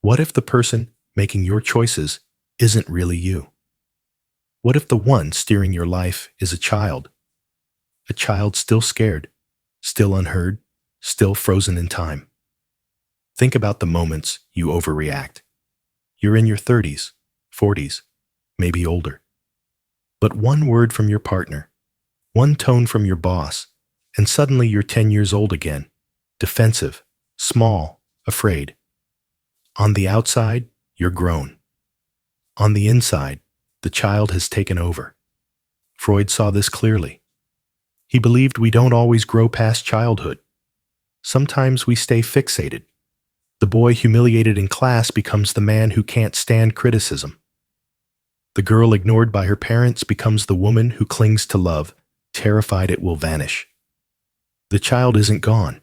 What if the person making your choices isn't really you? What if the one steering your life is a child? A child still scared, still unheard, still frozen in time. Think about the moments you overreact. You're in your 30s, 40s, maybe older. But one word from your partner, one tone from your boss, and suddenly you're 10 years old again, defensive, small, afraid. On the outside, you're grown. On the inside, the child has taken over. Freud saw this clearly. He believed we don't always grow past childhood. Sometimes we stay fixated. The boy humiliated in class becomes the man who can't stand criticism. The girl ignored by her parents becomes the woman who clings to love, terrified it will vanish. The child isn't gone.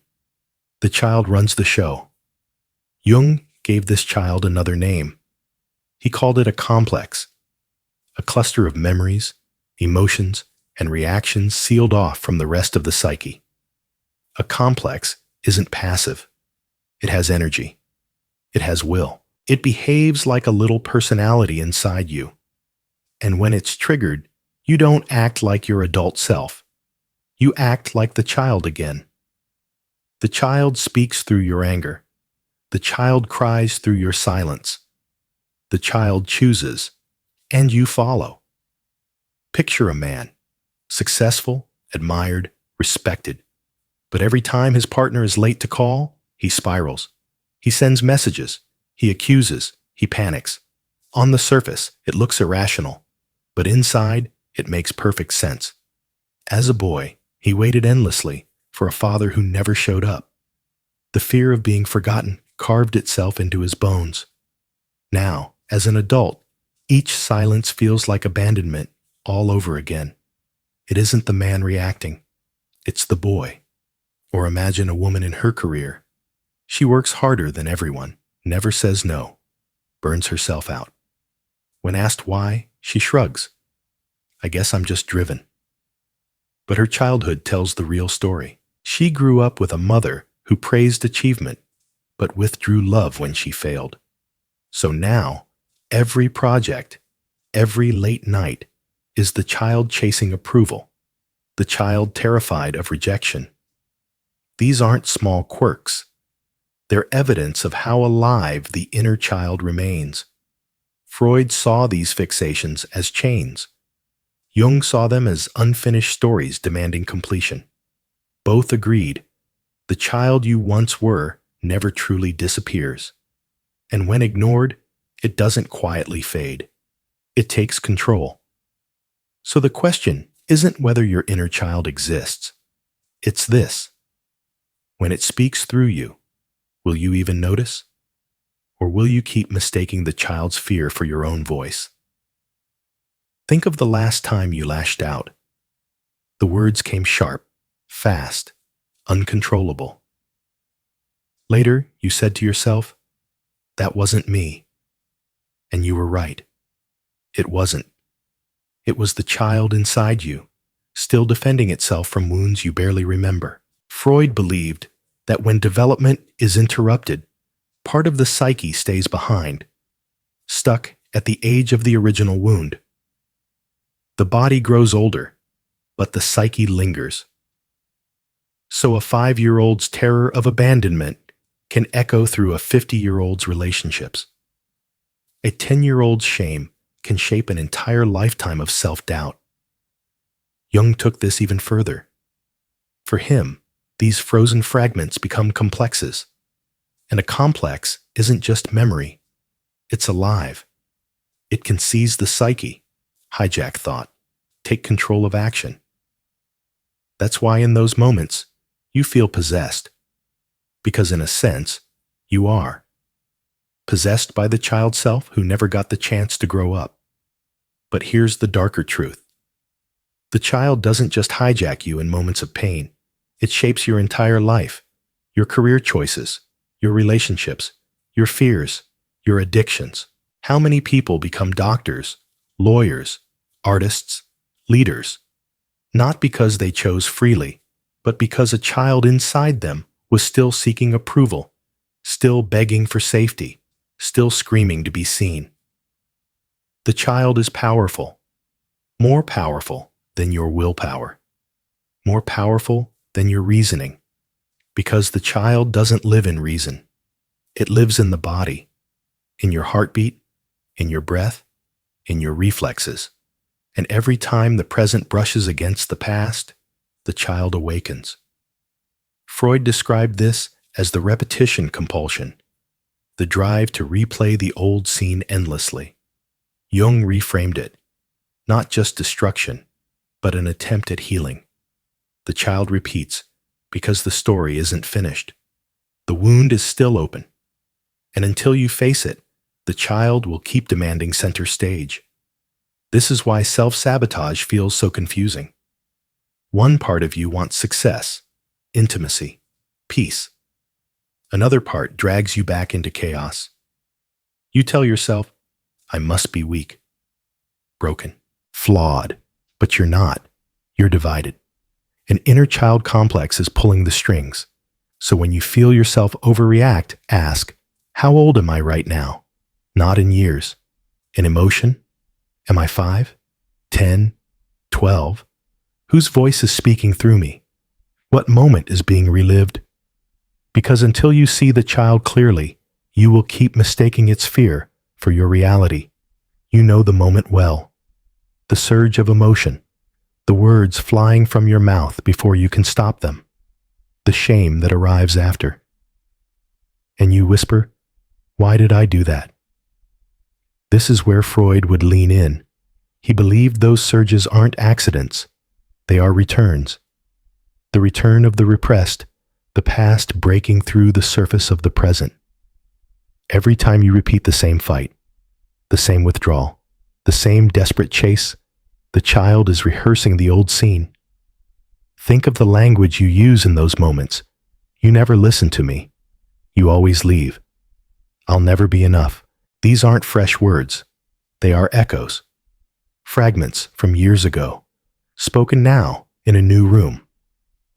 The child runs the show. Jung gave this child another name. He called it a complex, a cluster of memories, emotions, and reactions sealed off from the rest of the psyche. A complex isn't passive. It has energy. It has will. It behaves like a little personality inside you. And when it's triggered, you don't act like your adult self. You act like the child again. The child speaks through your anger. The child cries through your silence. The child chooses, and you follow. Picture a man, successful, admired, respected. But every time his partner is late to call, he spirals. He sends messages. He accuses. He panics. On the surface, it looks irrational, but inside, it makes perfect sense. As a boy, he waited endlessly for a father who never showed up. The fear of being forgotten carved itself into his bones. Now, as an adult, each silence feels like abandonment all over again. It isn't the man reacting. It's the boy. Or imagine a woman in her career. She works harder than everyone, never says no, burns herself out. When asked why, she shrugs. I guess I'm just driven. But her childhood tells the real story. She grew up with a mother who praised achievement, but withdrew love when she failed. So now, every project, every late night, is the child chasing approval, the child terrified of rejection. These aren't small quirks. They're evidence of how alive the inner child remains. Freud saw these fixations as chains. Jung saw them as unfinished stories demanding completion. Both agreed, the child you once were never truly disappears. And when ignored, it doesn't quietly fade. It takes control. So the question isn't whether your inner child exists. It's this. When it speaks through you, will you even notice? Or will you keep mistaking the child's fear for your own voice? Think of the last time you lashed out. The words came sharp, fast, uncontrollable. Later, you said to yourself, "That wasn't me." And you were right. It wasn't. It was the child inside you, still defending itself from wounds you barely remember. Freud believed that when development is interrupted, part of the psyche stays behind, stuck at the age of the original wound. The body grows older, but the psyche lingers. So a 5-year-old's terror of abandonment can echo through a 50-year-old's relationships. A 10-year-old's shame can shape an entire lifetime of self-doubt. Jung took this even further. For him, these frozen fragments become complexes. And a complex isn't just memory. It's alive. It can seize the psyche, hijack thought, take control of action. That's why in those moments, you feel possessed. Because in a sense, you are. Possessed by the child self who never got the chance to grow up. But here's the darker truth. The child doesn't just hijack you in moments of pain. It shapes your entire life, your career choices, your relationships, your fears, your addictions. How many people become doctors, lawyers, artists, leaders? Not because they chose freely, but because a child inside them was still seeking approval, still begging for safety, still screaming to be seen. The child is powerful, more powerful than your willpower, more powerful than your reasoning, because the child doesn't live in reason. It lives in the body, in your heartbeat, in your breath, in your reflexes. And every time the present brushes against the past, the child awakens. Freud described this as the repetition compulsion, the drive to replay the old scene endlessly. Jung reframed it, not just destruction, but an attempt at healing. The child repeats because the story isn't finished. The wound is still open. And until you face it, the child will keep demanding center stage. This is why self-sabotage feels so confusing. One part of you wants success, intimacy, peace. Another part drags you back into chaos. You tell yourself, I must be weak, broken, flawed, but you're not. You're divided. An inner child complex is pulling the strings. So when you feel yourself overreact, ask, how old am I right now? Not in years. In emotion? Am I 5, 10, 12? Whose voice is speaking through me? What moment is being relived? Because until you see the child clearly, you will keep mistaking its fear for your reality. You know the moment well. The surge of emotion, the words flying from your mouth before you can stop them, the shame that arrives after. And you whisper, why did I do that? This is where Freud would lean in. He believed those surges aren't accidents. They are returns. The return of the repressed, the past breaking through the surface of the present. Every time you repeat the same fight, the same withdrawal, the same desperate chase, the child is rehearsing the old scene. Think of the language you use in those moments. You never listen to me. You always leave. I'll never be enough. These aren't fresh words. They are echoes. Fragments from years ago, spoken now in a new room,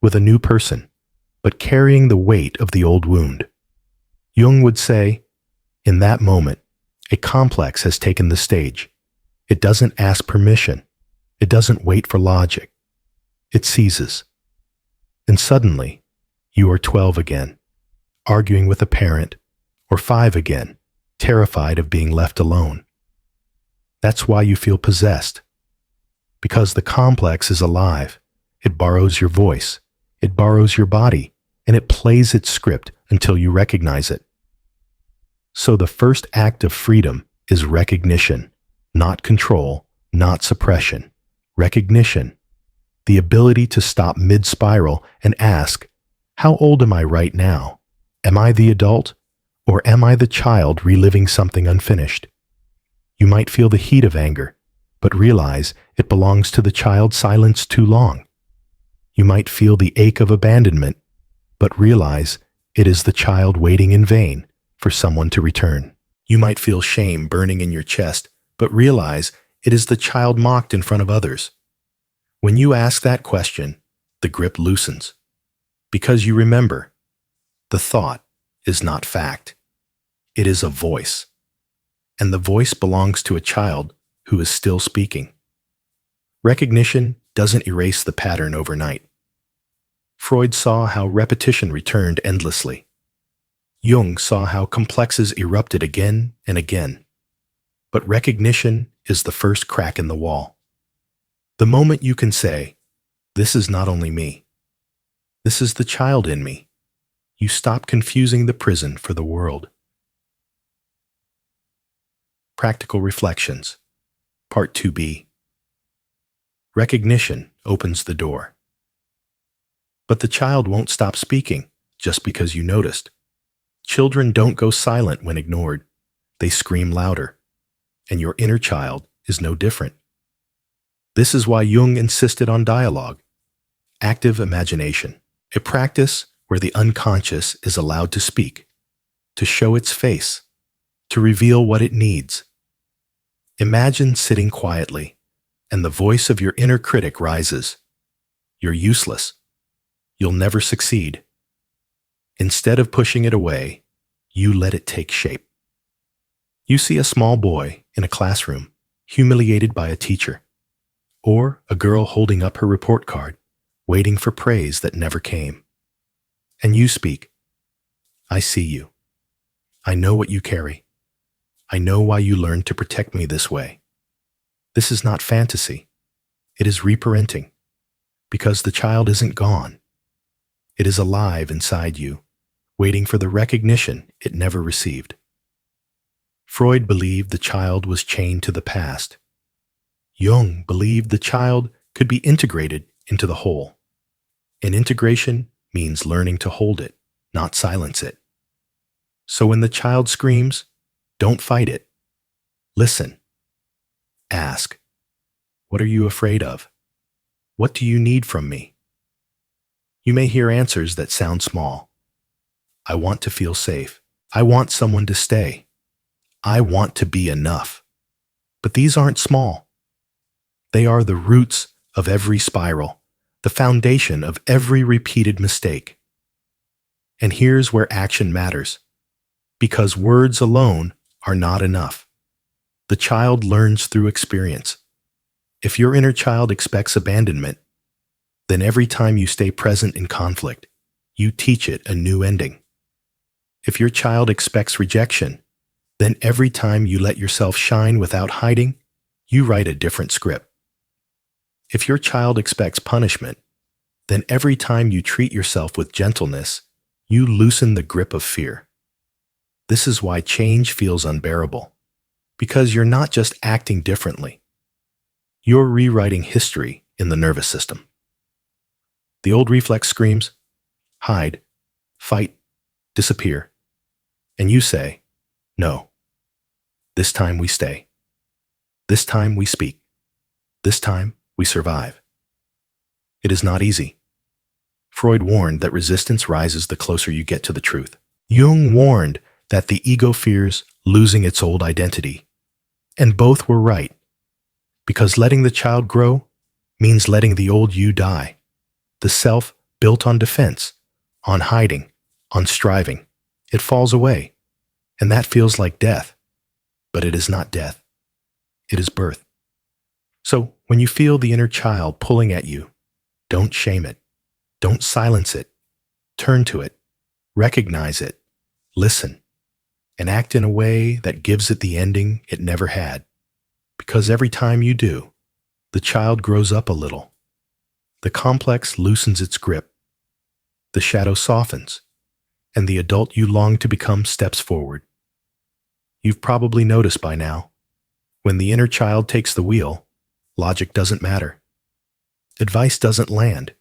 with a new person, but carrying the weight of the old wound. Jung would say, in that moment, a complex has taken the stage. It doesn't ask permission. It doesn't wait for logic. It seizes. And suddenly, you are 12 again, arguing with a parent, or 5 again, terrified of being left alone. That's why you feel possessed. Because the complex is alive. It borrows your voice. It borrows your body, and it plays its script until you recognize it. So the first act of freedom is recognition, not control, not suppression. Recognition. The ability to stop mid-spiral and ask, how old am I right now? Am I the adult? Or am I the child reliving something unfinished? You might feel the heat of anger, but realize it belongs to the child silenced too long. You might feel the ache of abandonment, but realize it is the child waiting in vain for someone to return. You might feel shame burning in your chest, but realize it is the child mocked in front of others. When you ask that question, the grip loosens. Because you remember, the thought is not fact. It is a voice. And the voice belongs to a child who is still speaking. Recognition doesn't erase the pattern overnight. Freud saw how repetition returned endlessly. Jung saw how complexes erupted again and again. But recognition is the first crack in the wall. The moment you can say, this is not only me, this is the child in me, you stop confusing the prison for the world. Practical Reflections, Part 2b. Recognition opens the door. But the child won't stop speaking just because you noticed. Children don't go silent when ignored. They scream louder. And your inner child is no different. This is why Jung insisted on dialogue, active imagination, a practice where the unconscious is allowed to speak, to show its face, to reveal what it needs. Imagine sitting quietly, and the voice of your inner critic rises. You're useless. You'll never succeed. Instead of pushing it away, you let it take shape. You see a small boy in a classroom, humiliated by a teacher, or a girl holding up her report card, waiting for praise that never came. And you speak, I see you. I know what you carry. I know why you learned to protect me this way. This is not fantasy. It is reparenting, because the child isn't gone. It is alive inside you, waiting for the recognition it never received. Freud believed the child was chained to the past. Jung believed the child could be integrated into the whole. And integration means learning to hold it, not silence it. So when the child screams, don't fight it. Listen. Ask, what are you afraid of? What do you need from me? You may hear answers that sound small. I want to feel safe. I want someone to stay. I want to be enough. But these aren't small. They are the roots of every spiral, the foundation of every repeated mistake. And here's where action matters, because words alone are not enough. The child learns through experience. If your inner child expects abandonment, then every time you stay present in conflict, you teach it a new ending. If your child expects rejection, then every time you let yourself shine without hiding, you write a different script. If your child expects punishment, then every time you treat yourself with gentleness, you loosen the grip of fear. This is why change feels unbearable, because you're not just acting differently. You're rewriting history in the nervous system. The old reflex screams, hide, fight, disappear. And you say, no. This time we stay. This time we speak. This time we survive. It is not easy. Freud warned that resistance rises the closer you get to the truth. Jung warned that the ego fears losing its old identity. And both were right, because letting the child grow means letting the old you die. The self built on defense, on hiding, on striving. It falls away, and that feels like death. But it is not death. It is birth. So when you feel the inner child pulling at you, don't shame it. Don't silence it. Turn to it. Recognize it. Listen. And act in a way that gives it the ending it never had. Because every time you do, the child grows up a little. The complex loosens its grip. The shadow softens, and the adult you long to become steps forward. You've probably noticed by now, when the inner child takes the wheel, logic doesn't matter. Advice doesn't land.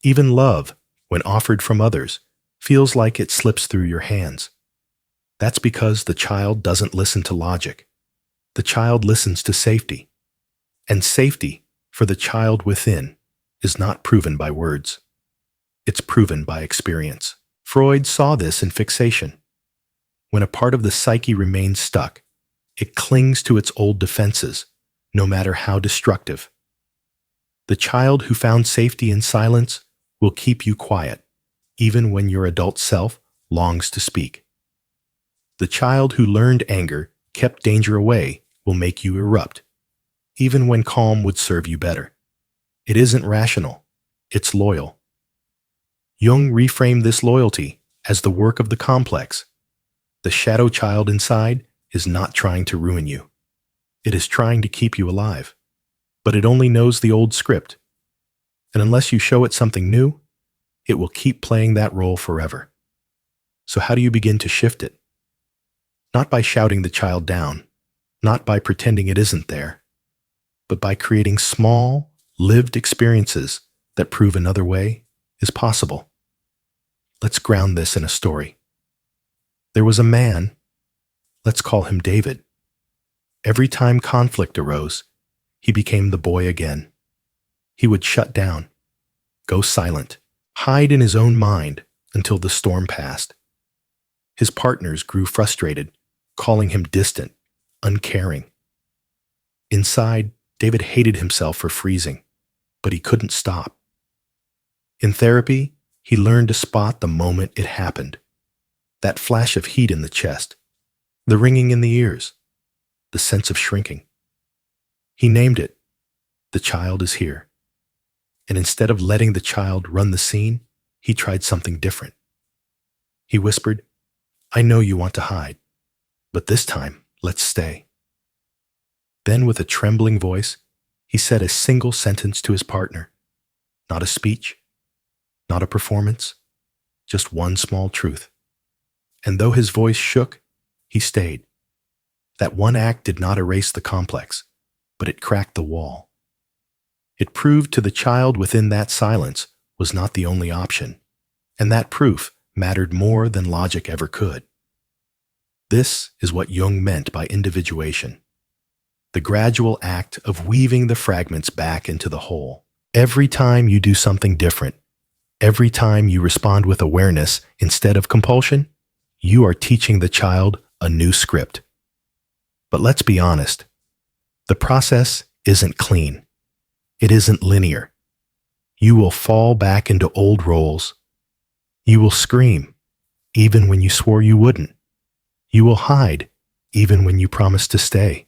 Even love, when offered from others, feels like it slips through your hands. That's because the child doesn't listen to logic. The child listens to safety. And safety, for the child within, is not proven by words. It's proven by experience. Freud saw this in fixation. When a part of the psyche remains stuck, it clings to its old defenses, no matter how destructive. The child who found safety in silence will keep you quiet, even when your adult self longs to speak. The child who learned anger, kept danger away, will make you erupt, even when calm would serve you better. It isn't rational, it's loyal. Jung reframed this loyalty as the work of the complex. The shadow child inside is not trying to ruin you. It is trying to keep you alive. But it only knows the old script. And unless you show it something new, it will keep playing that role forever. So how do you begin to shift it? Not by shouting the child down, not by pretending it isn't there, but by creating small, lived experiences that prove another way is possible. Let's ground this in a story. There was a man, let's call him David. Every time conflict arose, he became the boy again. He would shut down, go silent, hide in his own mind until the storm passed. His partners grew frustrated, calling him distant, uncaring. Inside, David hated himself for freezing, but he couldn't stop. In therapy, he learned to spot the moment it happened, that flash of heat in the chest, the ringing in the ears, the sense of shrinking. He named it, "The child is here." And instead of letting the child run the scene, he tried something different. He whispered, "I know you want to hide, but this time, let's stay." Then with a trembling voice, he said a single sentence to his partner. Not a speech, not a performance, just one small truth. And though his voice shook, he stayed. That one act did not erase the complex, but it cracked the wall. It proved to the child within that silence was not the only option, and that proof mattered more than logic ever could. This is what Jung meant by individuation, the gradual act of weaving the fragments back into the whole. Every time you do something different, every time you respond with awareness instead of compulsion, you are teaching the child a new script. But let's be honest, the process isn't clean. It isn't linear. You will fall back into old roles. You will scream, even when you swore you wouldn't. You will hide, even when you promised to stay.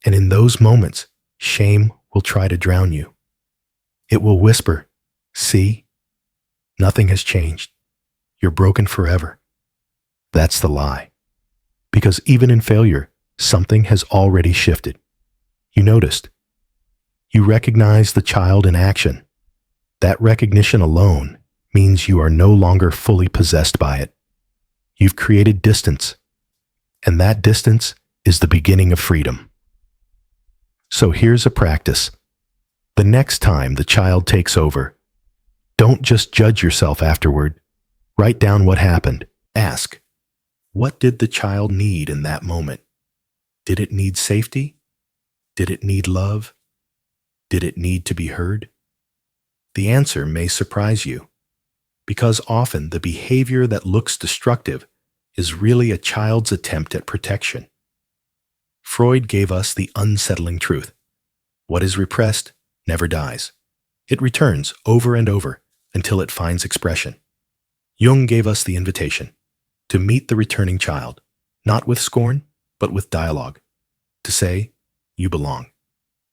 And in those moments, shame will try to drown you. It will whisper, "See, nothing has changed. You're broken forever." That's the lie. Because even in failure, something has already shifted. You noticed. You recognize the child in action. That recognition alone means you are no longer fully possessed by it. You've created distance, and that distance is the beginning of freedom. So here's a practice. The next time the child takes over, don't just judge yourself afterward. Write down what happened. Ask, what did the child need in that moment? Did it need safety? Did it need love? Did it need to be heard? The answer may surprise you, because often the behavior that looks destructive is really a child's attempt at protection. Freud gave us the unsettling truth. What is repressed never dies. It returns over and over until it finds expression. Jung gave us the invitation to meet the returning child, not with scorn, but with dialogue, to say, "You belong.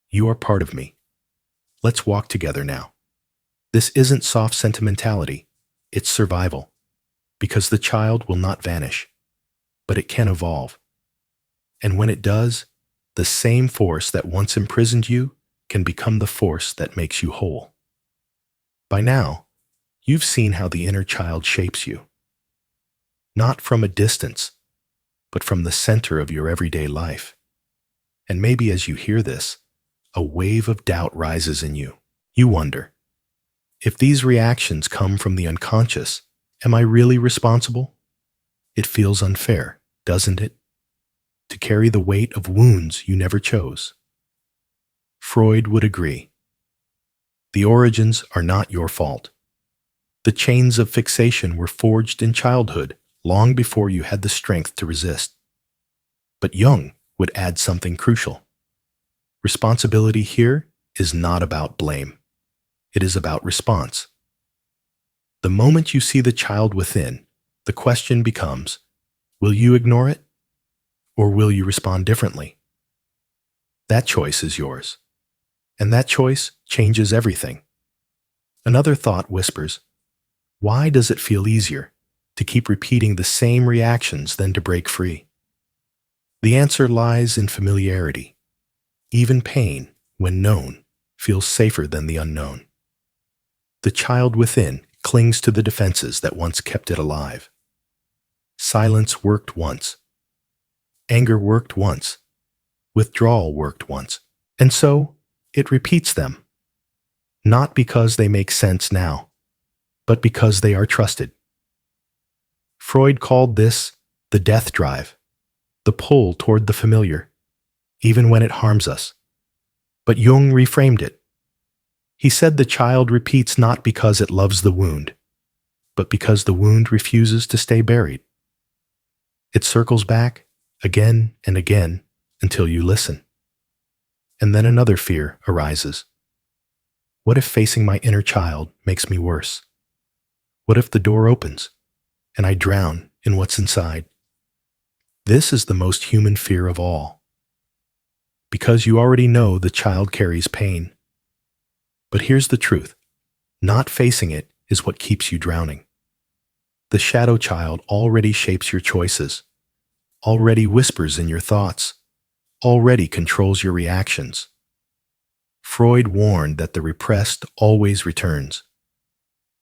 You are part of me. Let's walk together now." This isn't soft sentimentality, it's survival, because the child will not vanish, but it can evolve. And when it does, the same force that once imprisoned you can become the force that makes you whole. By now, you've seen how the inner child shapes you. Not from a distance, but from the center of your everyday life. And maybe as you hear this, a wave of doubt rises in you. You wonder, if these reactions come from the unconscious, am I really responsible? It feels unfair, doesn't it? To carry the weight of wounds you never chose. Freud would agree. The origins are not your fault. The chains of fixation were forged in childhood long before you had the strength to resist. But Jung would add something crucial. Responsibility here is not about blame. It is about response. The moment you see the child within, the question becomes, will you ignore it? Or will you respond differently? That choice is yours. And that choice changes everything. Another thought whispers, why does it feel easier to keep repeating the same reactions than to break free? The answer lies in familiarity. Even pain, when known, feels safer than the unknown. The child within clings to the defenses that once kept it alive. Silence worked once. Anger worked once. Withdrawal worked once. And so, it repeats them. Not because they make sense now, but because they are trusted. Freud called this the death drive, the pull toward the familiar, even when it harms us. But Jung reframed it. He said the child repeats not because it loves the wound, but because the wound refuses to stay buried. It circles back again and again until you listen. And then another fear arises. What if facing my inner child makes me worse? What if the door opens and I drown in what's inside? This is the most human fear of all, because you already know the child carries pain. But here's the truth. Not facing it is what keeps you drowning. The shadow child already shapes your choices, already whispers in your thoughts, already controls your reactions. Freud warned that the repressed always returns.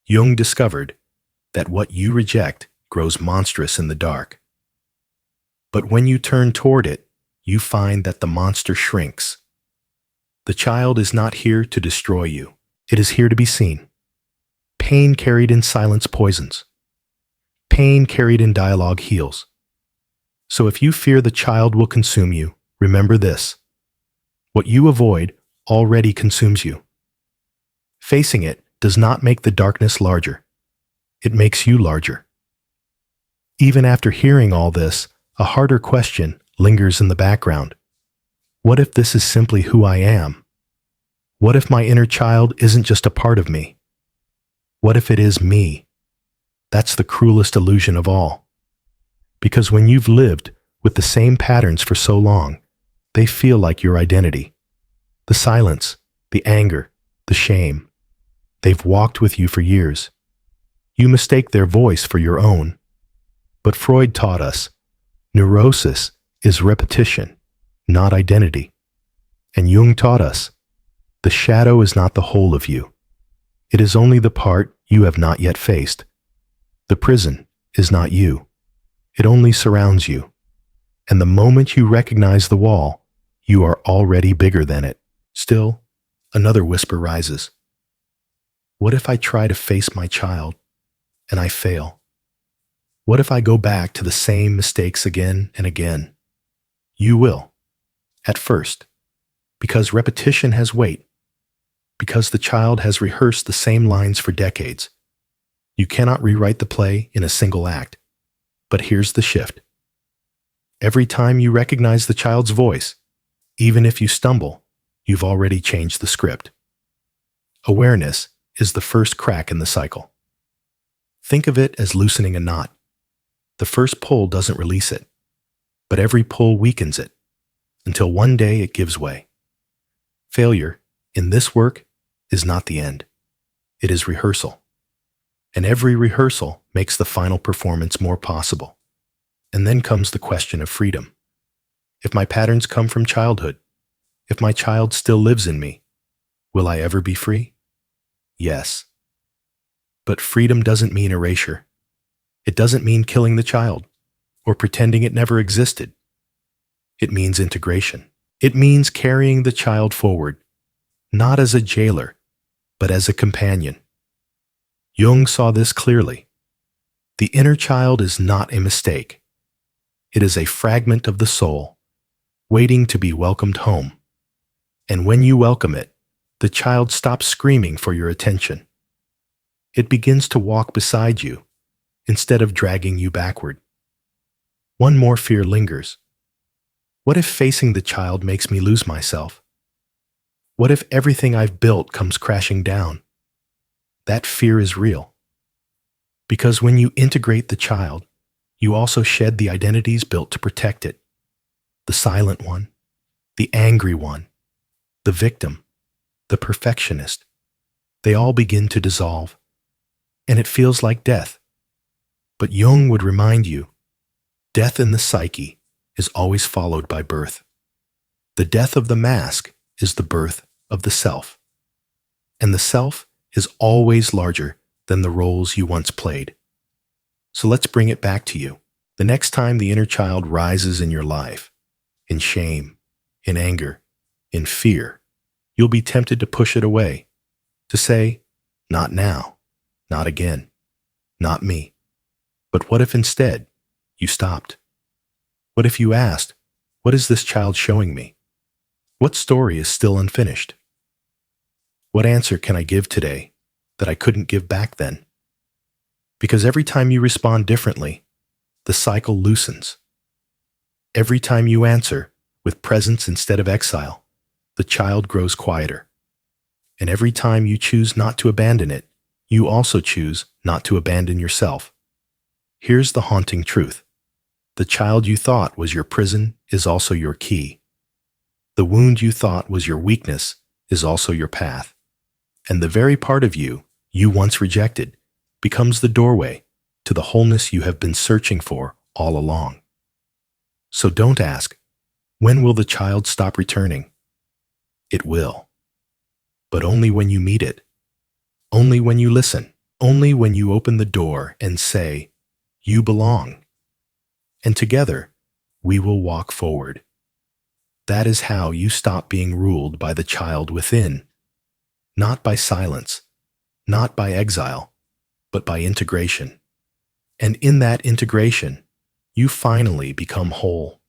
Jung discovered that what you reject grows monstrous in the dark. But when you turn toward it, you find that the monster shrinks. The child is not here to destroy you. It is here to be seen. Pain carried in silence poisons. Pain carried in dialogue heals. So if you fear the child will consume you, remember this. What you avoid already consumes you. Facing it does not make the darkness larger. It makes you larger. Even after hearing all this, a harder question lingers in the background. What if this is simply who I am? What if my inner child isn't just a part of me? What if it is me? That's the cruelest illusion of all. Because when you've lived with the same patterns for so long, they feel like your identity. The silence, the anger, the shame. They've walked with you for years. You mistake their voice for your own. But Freud taught us, neurosis is repetition, not identity. And Jung taught us, the shadow is not the whole of you. It is only the part you have not yet faced. The prison is not you. It only surrounds you. And the moment you recognize the wall, you are already bigger than it. Still, another whisper rises. What if I try to face my child and I fail? What if I go back to the same mistakes again and again? You will, at first, because repetition has weight, because the child has rehearsed the same lines for decades. You cannot rewrite the play in a single act. But here's the shift. Every time you recognize the child's voice, even if you stumble, you've already changed the script. Awareness is the first crack in the cycle. Think of it as loosening a knot. The first pull doesn't release it, but every pull weakens it, until one day it gives way. Failure, in this work, is not the end. It is rehearsal. And every rehearsal makes the final performance more possible. And then comes the question of freedom. If my patterns come from childhood, if my child still lives in me, will I ever be free? Yes. But freedom doesn't mean erasure. It doesn't mean killing the child or pretending it never existed. It means integration. It means carrying the child forward, not as a jailer, but as a companion. Jung saw this clearly. The inner child is not a mistake. It is a fragment of the soul, waiting to be welcomed home. And when you welcome it, the child stops screaming for your attention. It begins to walk beside you, instead of dragging you backward. One more fear lingers. What if facing the child makes me lose myself? What if everything I've built comes crashing down? That fear is real. Because when you integrate the child, you also shed the identities built to protect it. The silent one, the angry one, the victim, the perfectionist. They all begin to dissolve. And it feels like death. But Jung would remind you, death in the psyche is always followed by birth. The death of the mask is the birth of the self. And the self is always larger than the roles you once played. So let's bring it back to you. The next time the inner child rises in your life, in shame, in anger, in fear, you'll be tempted to push it away, to say, not now, not again, not me. But what if instead you stopped? What if you asked, what is this child showing me? What story is still unfinished? What answer can I give today that I couldn't give back then? Because every time you respond differently, the cycle loosens. Every time you answer with presence instead of exile, the child grows quieter. And every time you choose not to abandon it, you also choose not to abandon yourself. Here's the haunting truth. The child you thought was your prison is also your key. The wound you thought was your weakness is also your path. And the very part of you once rejected becomes the doorway to the wholeness you have been searching for all along. So don't ask, when will the child stop returning? It will. But only when you meet it. Only when you listen. Only when you open the door and say, you belong. And together, we will walk forward. That is how you stop being ruled by the child within. Not by silence, not by exile, but by integration. And in that integration, you finally become whole.